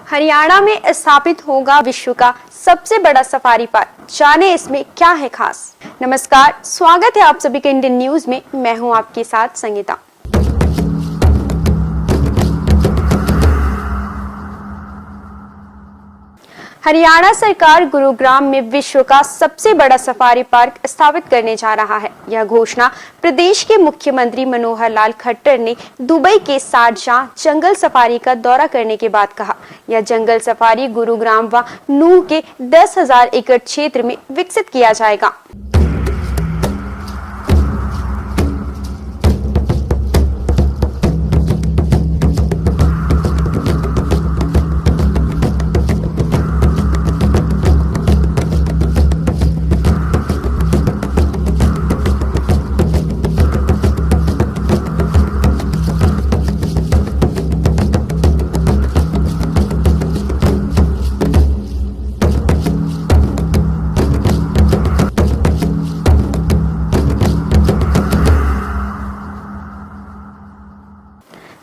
हरियाणा में स्थापित होगा विश्व का सबसे बड़ा सफारी पार्क। जाने इसमें क्या है खास। नमस्कार, स्वागत है आप सभी के इंडियन न्यूज में। मैं हूं आपके साथ संगीता। हरियाणा सरकार गुरुग्राम में विश्व का सबसे बड़ा सफारी पार्क स्थापित करने जा रहा है। यह घोषणा प्रदेश के मुख्यमंत्री मनोहर लाल खट्टर ने दुबई के शारजाह जंगल सफारी का दौरा करने के बाद कहा। यह जंगल सफारी गुरुग्राम व नूह के 10,000 एकड़ क्षेत्र में विकसित किया जाएगा।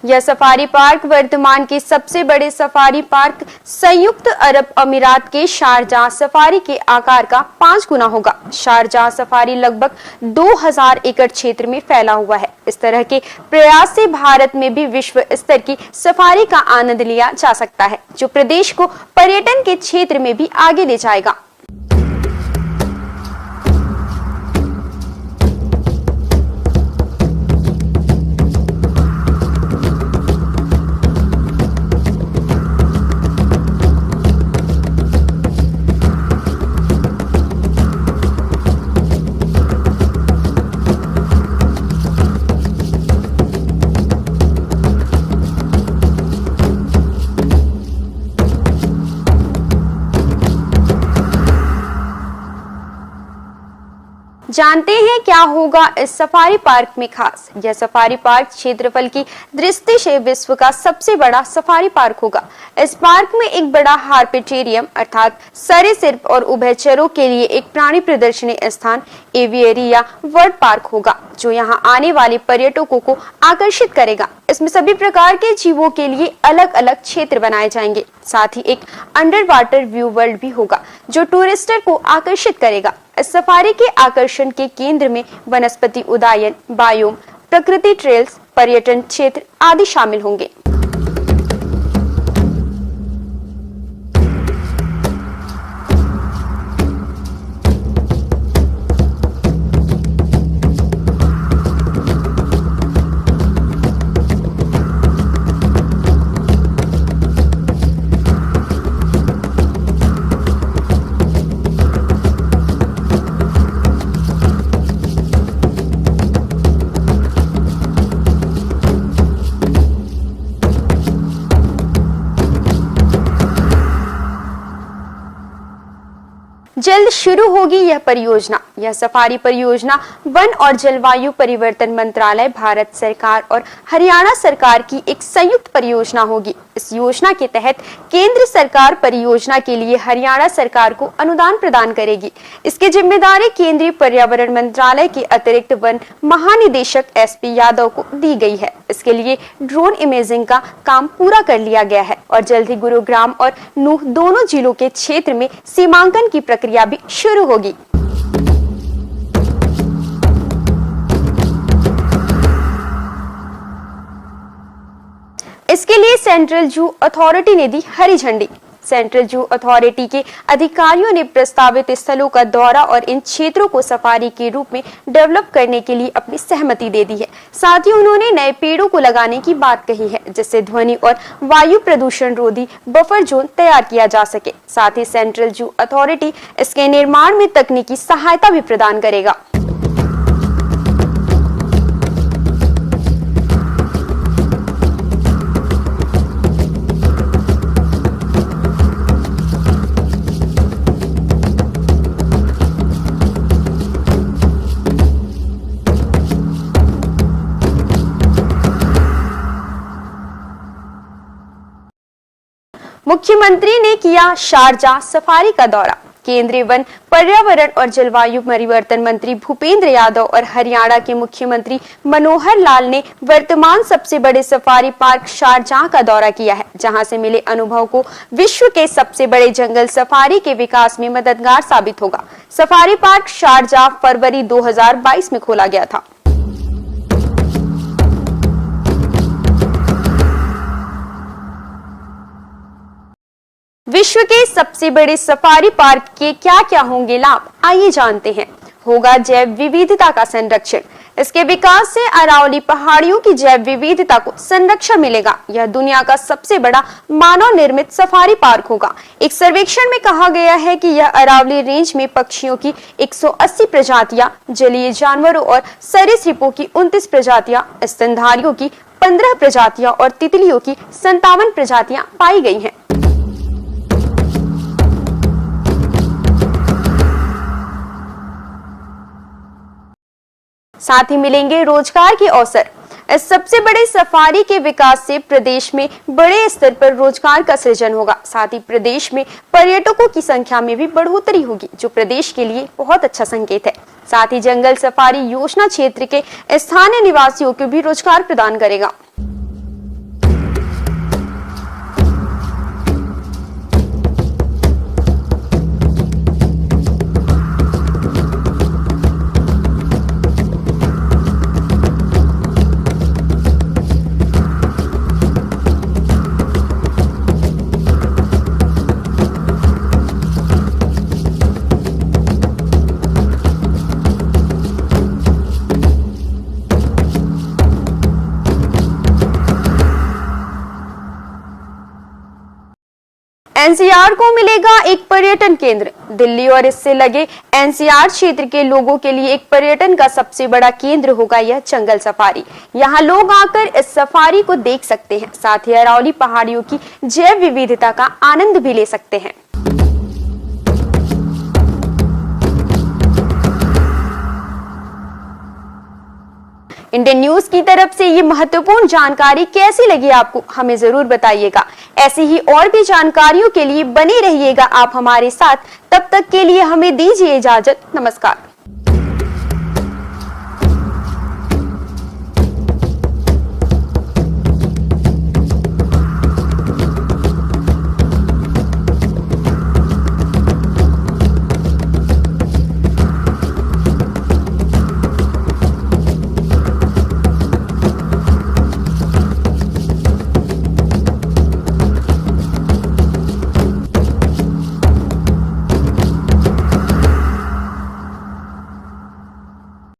यह सफारी पार्क वर्तमान के सबसे बड़े सफारी पार्क संयुक्त अरब अमीरात के शारजाह सफारी के आकार का 5 गुना होगा। शारजाह सफारी लगभग 2,000 एकड़ क्षेत्र में फैला हुआ है। इस तरह के प्रयास से भारत में भी विश्व स्तर की सफारी का आनंद लिया जा सकता है, जो प्रदेश को पर्यटन के क्षेत्र में भी आगे ले जाएगा। जानते हैं क्या होगा इस सफारी पार्क में खास। यह सफारी पार्क क्षेत्रफल की दृष्टि से विश्व का सबसे बड़ा सफारी पार्क होगा। इस पार्क में एक बड़ा हार्पेटेरियम अर्थात सरीसृप और उभयचरों के लिए एक प्राणी प्रदर्शनी स्थान एवियरी या बर्ड पार्क होगा, जो यहाँ आने वाले पर्यटकों को आकर्षित करेगा। इसमें सभी प्रकार के जीवों के लिए अलग अलग क्षेत्र बनाए जाएंगे। साथ ही एक अंडर वाटर व्यू वर्ल्ड भी होगा, जो टूरिस्टर को आकर्षित करेगा। इस सफारी के आकर्षण के केंद्र में वनस्पति उद्यान, बायोम, प्रकृति ट्रेल्स, पर्यटन क्षेत्र आदि शामिल होंगे। जल्द शुरू होगी यह परियोजना। यह सफारी परियोजना वन और जलवायु परिवर्तन मंत्रालय, भारत सरकार और हरियाणा सरकार की एक संयुक्त परियोजना होगी। इस योजना के तहत केंद्र सरकार परियोजना के लिए हरियाणा सरकार को अनुदान प्रदान करेगी। इसकी जिम्मेदारी केंद्रीय पर्यावरण मंत्रालय के अतिरिक्त वन महानिदेशक SP यादव को दी गई है। इसके लिए ड्रोन इमेजिंग का काम पूरा कर लिया गया है और जल्द ही गुरुग्राम और नूह दोनों जिलों के क्षेत्र में सीमांकन की प्रक्रिया भी शुरू होगी। इसके लिए सेंट्रल जू अथॉरिटी ने दी हरी झंडी। सेंट्रल जू अथॉरिटी के अधिकारियों ने प्रस्तावित स्थलों का दौरा और इन क्षेत्रों को सफारी के रूप में डेवलप करने के लिए अपनी सहमति दे दी है। साथ ही उन्होंने नए पेड़ों को लगाने की बात कही है, जिससे ध्वनि और वायु प्रदूषण रोधी बफर जोन तैयार किया जा सके। साथ ही सेंट्रल जू अथॉरिटी इसके निर्माण में तकनीकी सहायता भी प्रदान करेगा। मुख्यमंत्री ने किया शारजाह सफारी का दौरा। केंद्रीय वन, पर्यावरण और जलवायु परिवर्तन मंत्री भूपेंद्र यादव और हरियाणा के मुख्यमंत्री मनोहर लाल ने वर्तमान सबसे बड़े सफारी पार्क शारजाह का दौरा किया है, जहां से मिले अनुभव को विश्व के सबसे बड़े जंगल सफारी के विकास में मददगार साबित होगा। सफारी पार्क शारजाह फरवरी 2022 में खोला गया था। विश्व के सबसे बड़े सफारी पार्क के क्या क्या होंगे लाभ, आइए जानते हैं। होगा जैव विविधता का संरक्षण। इसके विकास से अरावली पहाड़ियों की जैव विविधता को संरक्षण मिलेगा। यह दुनिया का सबसे बड़ा मानव निर्मित सफारी पार्क होगा। एक सर्वेक्षण में कहा गया है कि यह अरावली रेंज में पक्षियों की 180 प्रजातियां, जलीय जानवरों और सरीसृपों की 29 प्रजातियां, स्तनधारियों की 15 प्रजातियां और तितलियों की 57 प्रजातियां पाई गई हैं। साथ ही मिलेंगे रोजगार के अवसर। इस सबसे बड़े सफारी के विकास से प्रदेश में बड़े स्तर पर रोजगार का सृजन होगा। साथ ही प्रदेश में पर्यटकों की संख्या में भी बढ़ोतरी होगी, जो प्रदेश के लिए बहुत अच्छा संकेत है। साथ ही जंगल सफारी योजना क्षेत्र के स्थानीय निवासियों को भी रोजगार प्रदान करेगा। एनसीआर को मिलेगा एक पर्यटन केंद्र। दिल्ली और इससे लगे एनसीआर क्षेत्र के लोगों के लिए एक पर्यटन का सबसे बड़ा केंद्र होगा यह जंगल सफारी। यहाँ लोग आकर इस सफारी को देख सकते हैं, साथ ही अरावली पहाड़ियों की जैव विविधता का आनंद भी ले सकते हैं। इंडियन न्यूज की तरफ से ये महत्वपूर्ण जानकारी कैसी लगी आपको, हमें जरूर बताइएगा। ऐसी ही और भी जानकारियों के लिए बने रहिएगा आप हमारे साथ। तब तक के लिए हमें दीजिए इजाजत। नमस्कार।